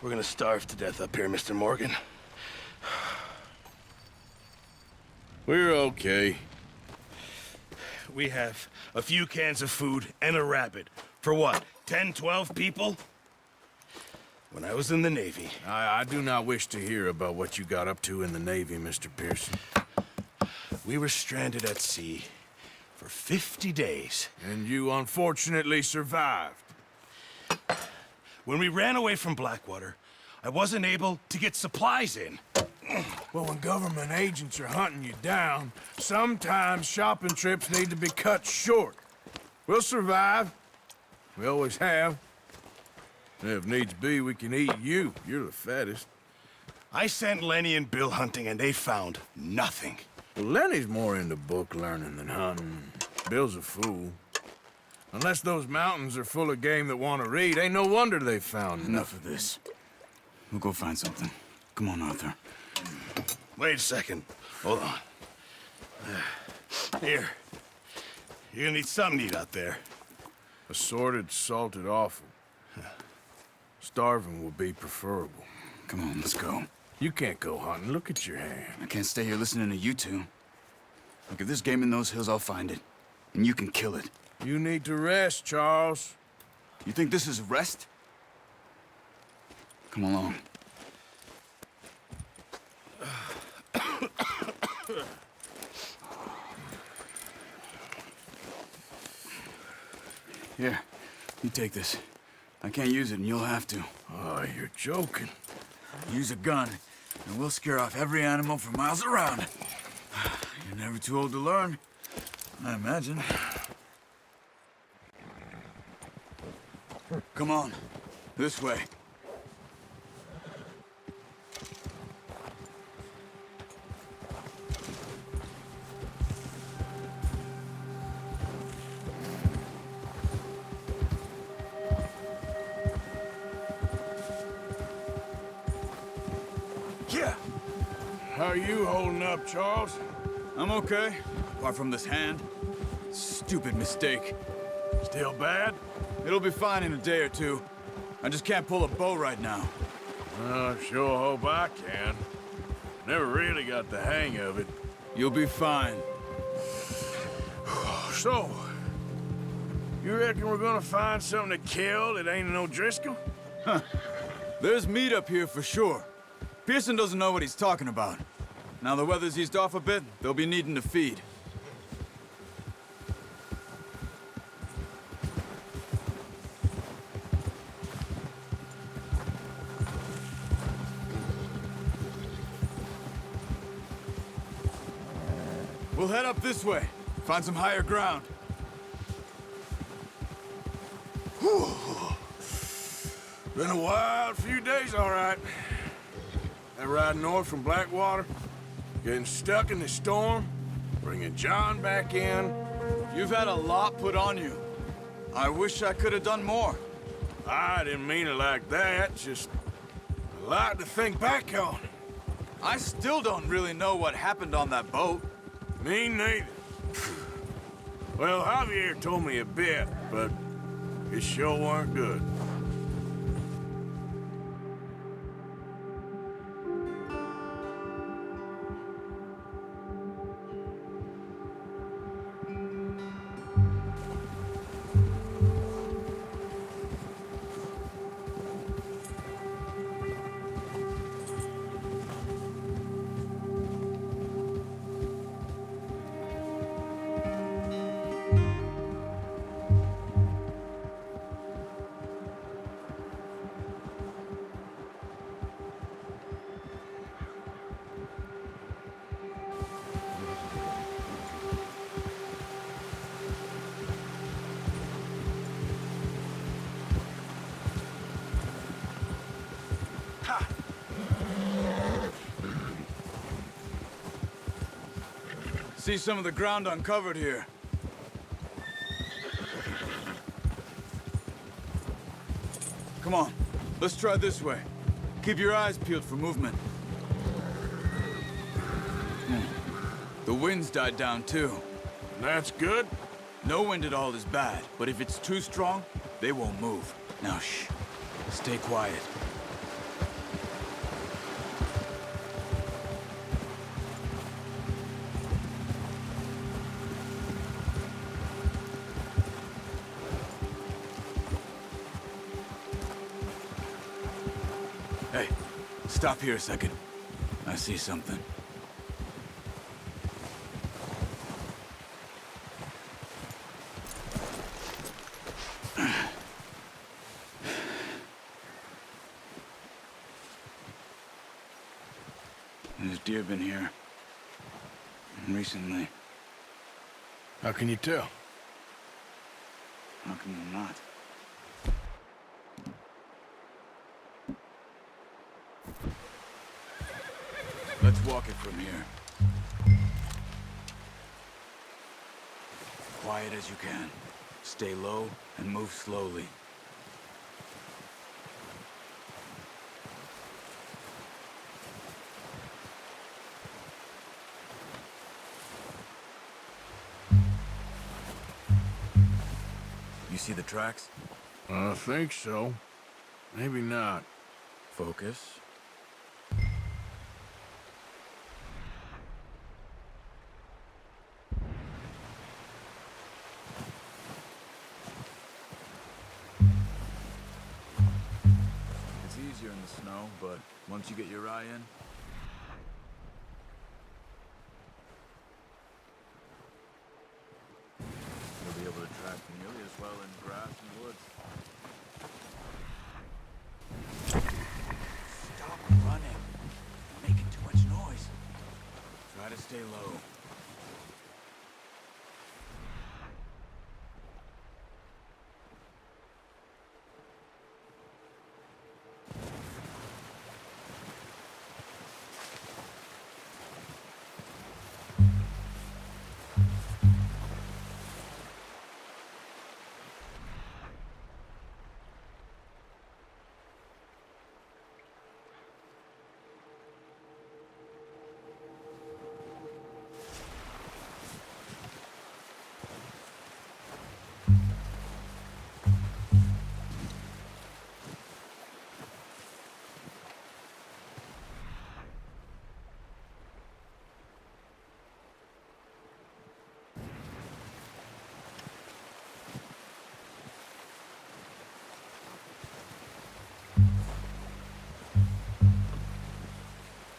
We're gonna starve to death up here, Mr. Morgan. We're okay. We have a few cans of food and a rabbit. For what, 10, 12 people? When I was in the Navy... I do not wish to hear about what you got up to in the Navy, Mr. Pearson. We were stranded at sea for 50 days. And you unfortunately survived. When we ran away from Blackwater, I wasn't able to get supplies in. Well, when government agents are hunting you down, sometimes shopping trips need to be cut short. We'll survive. We always have. And if needs be, we can eat you. You're the fattest. I sent Lenny and Bill hunting, and they found nothing. Well, Lenny's more into book learning than hunting. Bill's a fool. Unless those mountains are full of game that want to read, ain't no wonder they found Enough of this. We'll go find something. Come on, Arthur. Wait a second. Hold on. Here. You're gonna need something to eat out there. Assorted, salted offal. Starving will be preferable. Come on, let's go. You can't go hunting. Look at your hand. I can't stay here listening to you two. Look, if there's game in those hills, I'll find it. And you can kill it. You need to rest, Charles. You think this is rest? Come along. Here, you take this. I can't use it, and you'll have to. Oh, you're joking. Use a gun, and we'll scare off every animal for miles around. You're never too old to learn, I imagine. Come on, this way. Yeah. How are you holding up, Charles? I'm okay, apart from this hand. Stupid mistake. Still bad? It'll be fine in a day or two. I just can't pull a bow right now. Sure hope I can. Never really got the hang of it. You'll be fine. So, you reckon we're gonna find something to kill that ain't no Driscoll? There's meat up here for sure. Pearson doesn't know what he's talking about. Now the weather's eased off a bit, they'll be needing to feed. We'll head up this way, find some higher ground. Whew. Been a wild few days, all right. That ride north from Blackwater, getting stuck in the storm, bringing John back in. You've had a lot put on you. I wish I could have done more. I didn't mean it like that, just a lot to think back on. I still don't really know what happened on that boat. Me neither. Well, Javier told me a bit, but it sure weren't good. See some of the ground uncovered here. Come on, let's try this way. Keep your eyes peeled for movement. The wind's died down too. That's good. No wind at all is bad, but if it's too strong, they won't move. Now shh. Stay quiet. Hey, stop here a second. I see something. There's deer been here. Recently. How can you tell? How can you not? Let's walk it from here. Quiet as you can. Stay low and move slowly. You see the tracks? I think so. Maybe not. Focus. It's easier in the snow, but once you get your eye in, you'll be able to track nearly as well in grass and woods. Stop running. You're making too much noise. Try to stay low.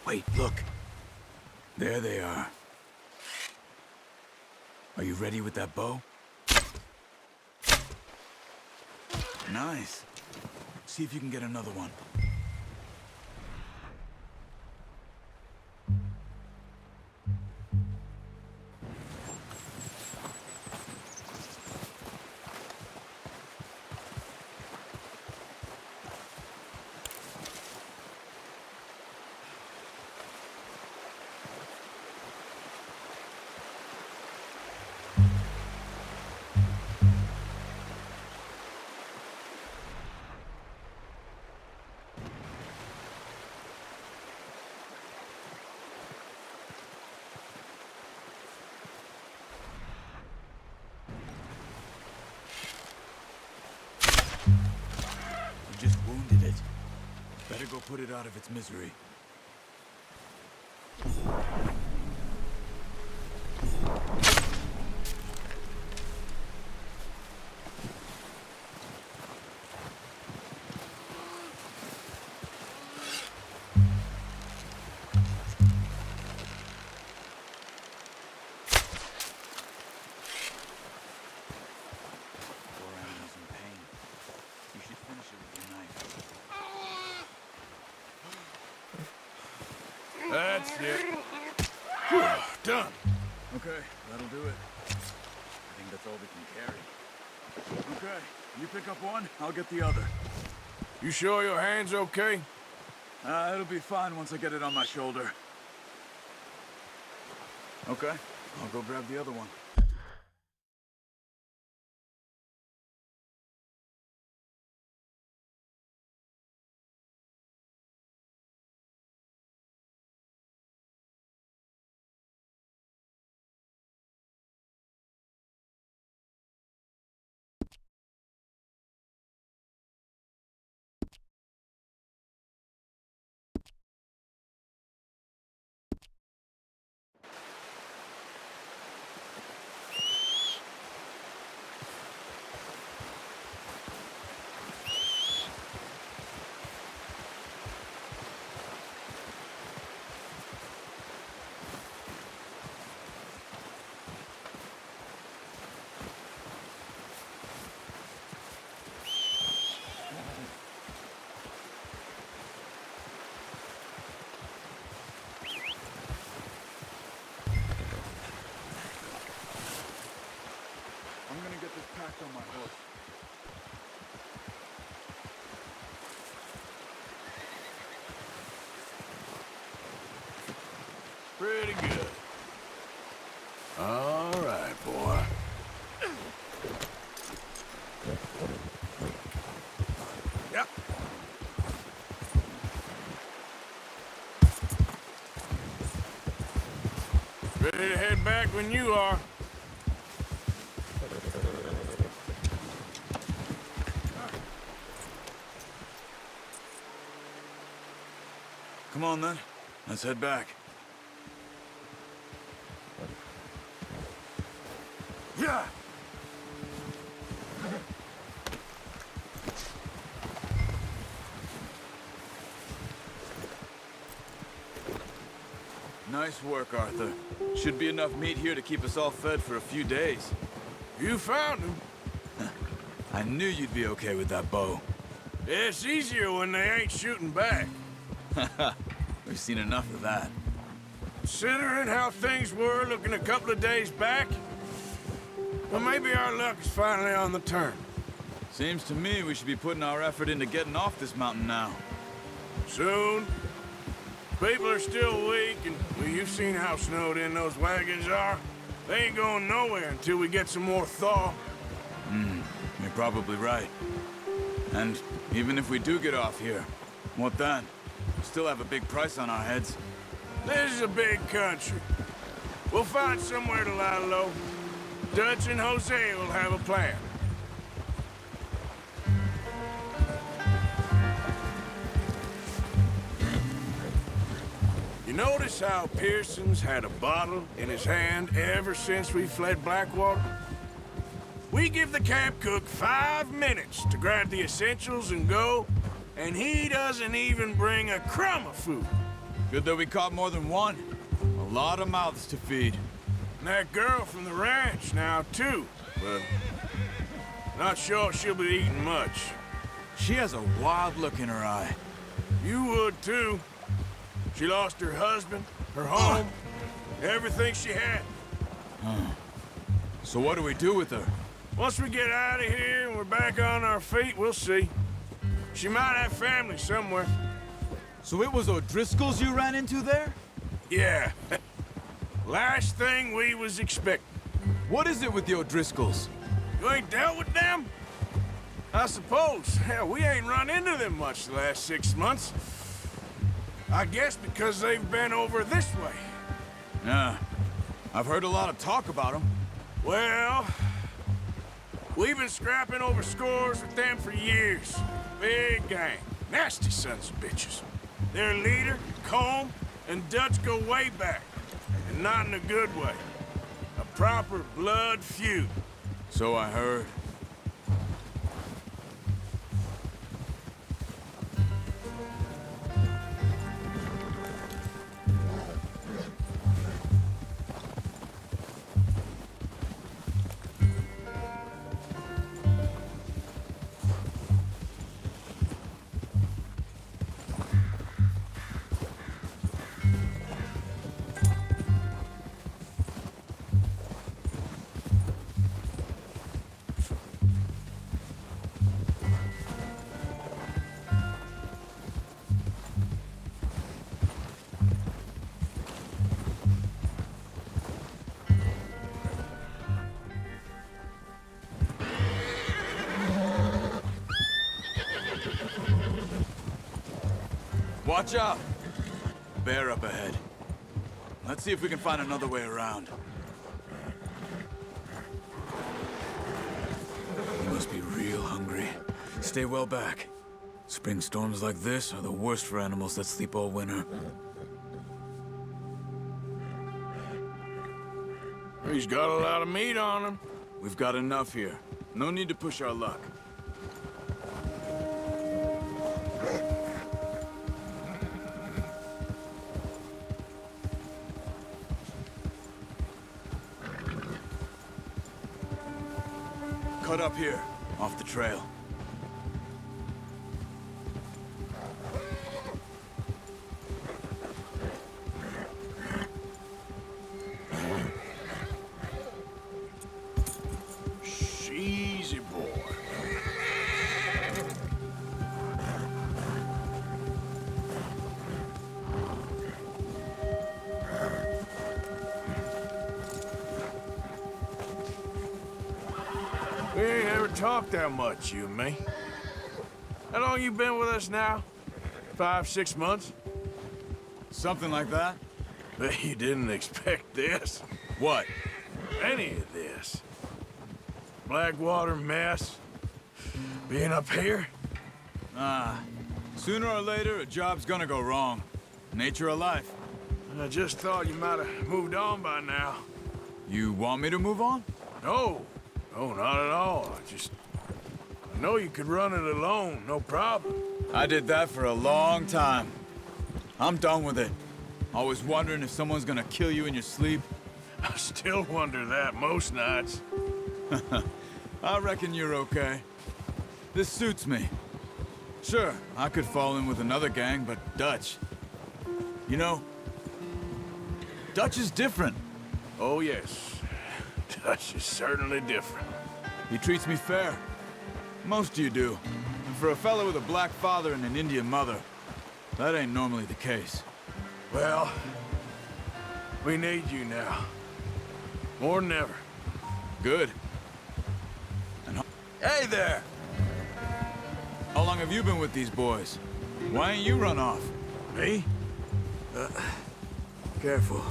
Wait, look. There they are. Are you ready with that bow? Nice. See if you can get another one. You just wounded it. Better go put it out of its misery. Poor animal's in pain. You should finish it with your knife. That's it. Whew, done. Okay, that'll do it. I think that's all we can carry. Okay, you pick up one, I'll get the other. You sure your hand's okay? It'll be fine once I get it on my shoulder. Okay, I'll go grab the other one. Pretty good. All right, boy. Yep. Ready to head back when you are. Come on, then. Let's head back. Yeah. Nice work, Arthur. Should be enough meat here to keep us all fed for a few days. You found him. I knew you'd be okay with that bow. It's easier when they ain't shooting back. We've seen enough of that. Considering how things were looking a couple of days back, well, maybe our luck is finally on the turn. Seems to me we should be putting our effort into getting off this mountain now. Soon. People are still weak, and well, you've seen how snowed in those wagons are. They ain't going nowhere until we get some more thaw. You're probably right. And even if we do get off here, what then? We still have a big price on our heads. This is a big country. We'll find somewhere to lie low. Dutch and Jose will have a plan. You notice how Pearson's had a bottle in his hand ever since we fled Blackwater? We give the camp cook 5 minutes to grab the essentials and go, and he doesn't even bring a crumb of food. Good that we caught more than one. A lot of mouths to feed. And that girl from the ranch now, too. But not sure she'll be eating much. She has a wild look in her eye. You would, too. She lost her husband, her home, everything she had. So what do we do with her? Once we get out of here and we're back on our feet, we'll see. She might have family somewhere. So it was O'Driscoll's you ran into there? Yeah. Last thing we was expecting. What is it with the O'Driscolls? You ain't dealt with them? I suppose. Hell, we ain't run into them much the last 6 months. I guess because they've been over this way. Yeah. I've heard a lot of talk about them. Well, we've been scrapping over scores with them for years. Big gang. Nasty sons of bitches. Their leader, Colm, and Dutch go way back. And not in a good way. A proper blood feud. So I heard. Watch out! Bear up ahead. Let's see if we can find another way around. You must be real hungry. Stay well back. Spring storms like this are the worst for animals that sleep all winter. He's got a lot of meat on him. We've got enough here. No need to push our luck. Cut up here, off the trail. Easy, boy. talked that much, you and me. How long you been with us now? 5, 6 months? Something like that? Bet you didn't expect this. What? Any of this. Blackwater mess. Being up here? Sooner or later, a job's gonna go wrong. Nature of life. I just thought you might have moved on by now. You want me to move on? No. No, not at all. I know you could run it alone, no problem. I did that for a long time. I'm done with it. Always wondering if someone's gonna kill you in your sleep. I still wonder that most nights. I reckon you're okay. This suits me. Sure, I could fall in with another gang, but Dutch... You know, Dutch is different. Oh, yes. Dutch is certainly different. He treats me fair. Most of you do. And for a fellow with a black father and an Indian mother, that ain't normally the case. Well, we need you now. More than ever. Good. And hey there! How long have you been with these boys? Why ain't you run off? Me? Careful.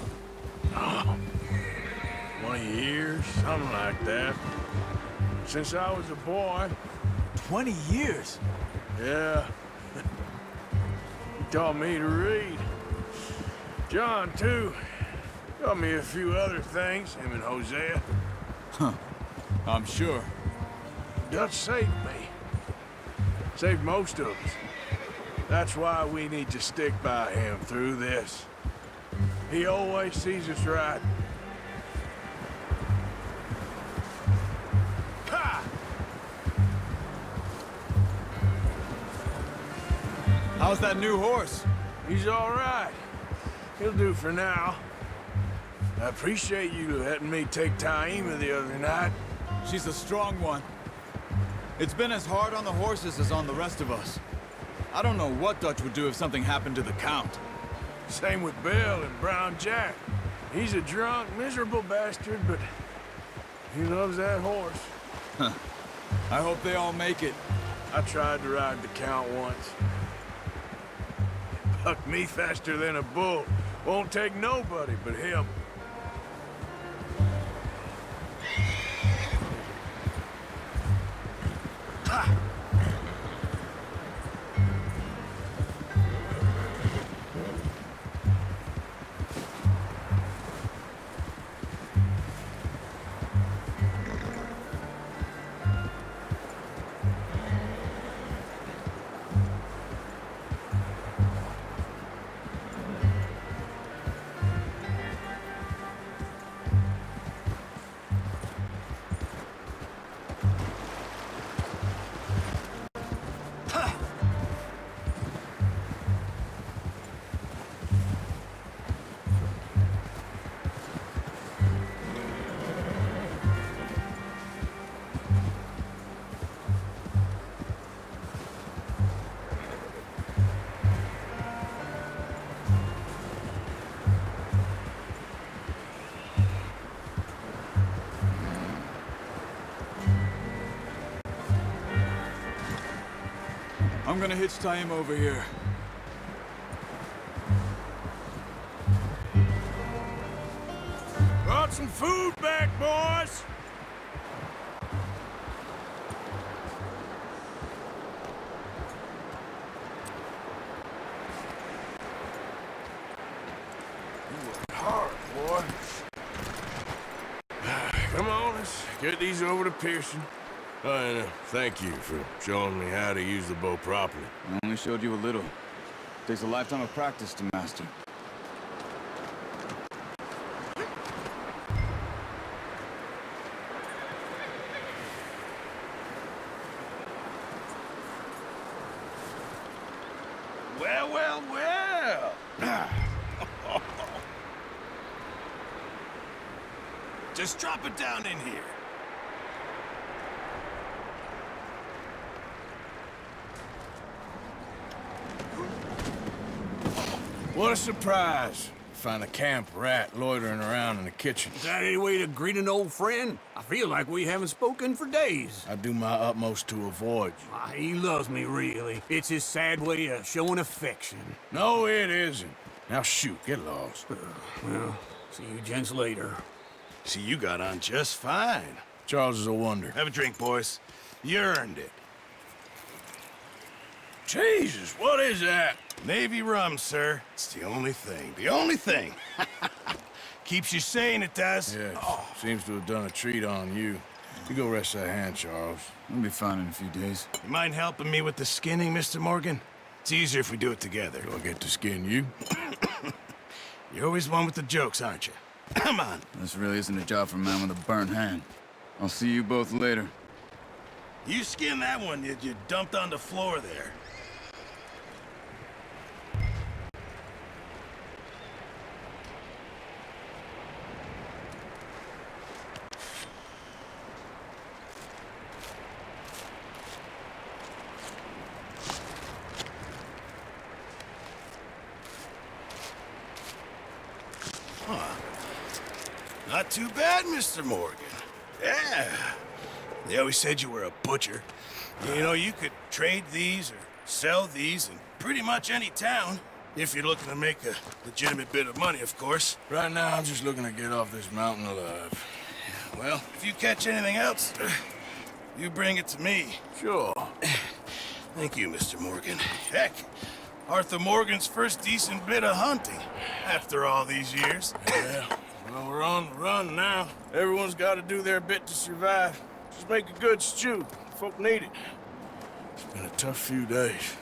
Oh, 20 years, something like that. Since I was a boy. 20 years? Yeah. He taught me to read. John, too. Taught me a few other things, him and Hosea. Huh. I'm sure. Dutch saved me. Saved most of us. That's why we need to stick by him through this. He always sees us right. Ha! How's that new horse? He's all right. He'll do for now. I appreciate you letting me take Taima the other night. She's a strong one. It's been as hard on the horses as on the rest of us. I don't know what Dutch would do if something happened to the Count. Same with Bill and Brown Jack. He's a drunk, miserable bastard, but he loves that horse. Huh. I hope they all make it. I tried to ride the Count once. He bucked me faster than a bull. Won't take nobody but him. Ha! I'm gonna hitch Taima over here. Brought some food back, boys! You worked hard, boy. Come on, let's get these over to Pearson. Oh, and thank you for showing me how to use the bow properly. I only showed you a little. Takes a lifetime of practice to master. Well, well, well. Just drop it down in here. What a surprise. Find a camp rat loitering around in the kitchen. Is that any way to greet an old friend? I Feel like we haven't spoken for days. I do my utmost to avoid you. He loves me, really. It's his sad way of showing affection. No, it isn't. Now shoot, get lost. Well, see you gents later. See, you got on just fine. Charles is a wonder. Have a drink, boys. You earned it. Jesus, what is that? Navy rum, sir. It's the only thing. The only thing. Keeps you sane, it does. Yes, seems to have done a treat on you. You go rest that hand, Charles. We'll be fine in a few days. You mind helping me with the skinning, Mr. Morgan? It's easier if we do it together. Do I get to skin you? You're always one with the jokes, aren't you? Come on. This really isn't a job for a man with a burnt hand. I'll see you both later. You skin that one you dumped on the floor there. Not too bad, Mr. Morgan. Yeah. They always said you were a butcher. You know, you could trade these or sell these in pretty much any town. If you're looking to make a legitimate bit of money, of course. Right now, I'm just looking to get off this mountain alive. Well, if you catch anything else, you bring it to me. Sure. Thank you, Mr. Morgan. Heck, Arthur Morgan's first decent bit of hunting after all these years. Yeah. Well, we're on the run now. Everyone's got to do their bit to survive. Just make a good stew. Folk need it. It's been a tough few days.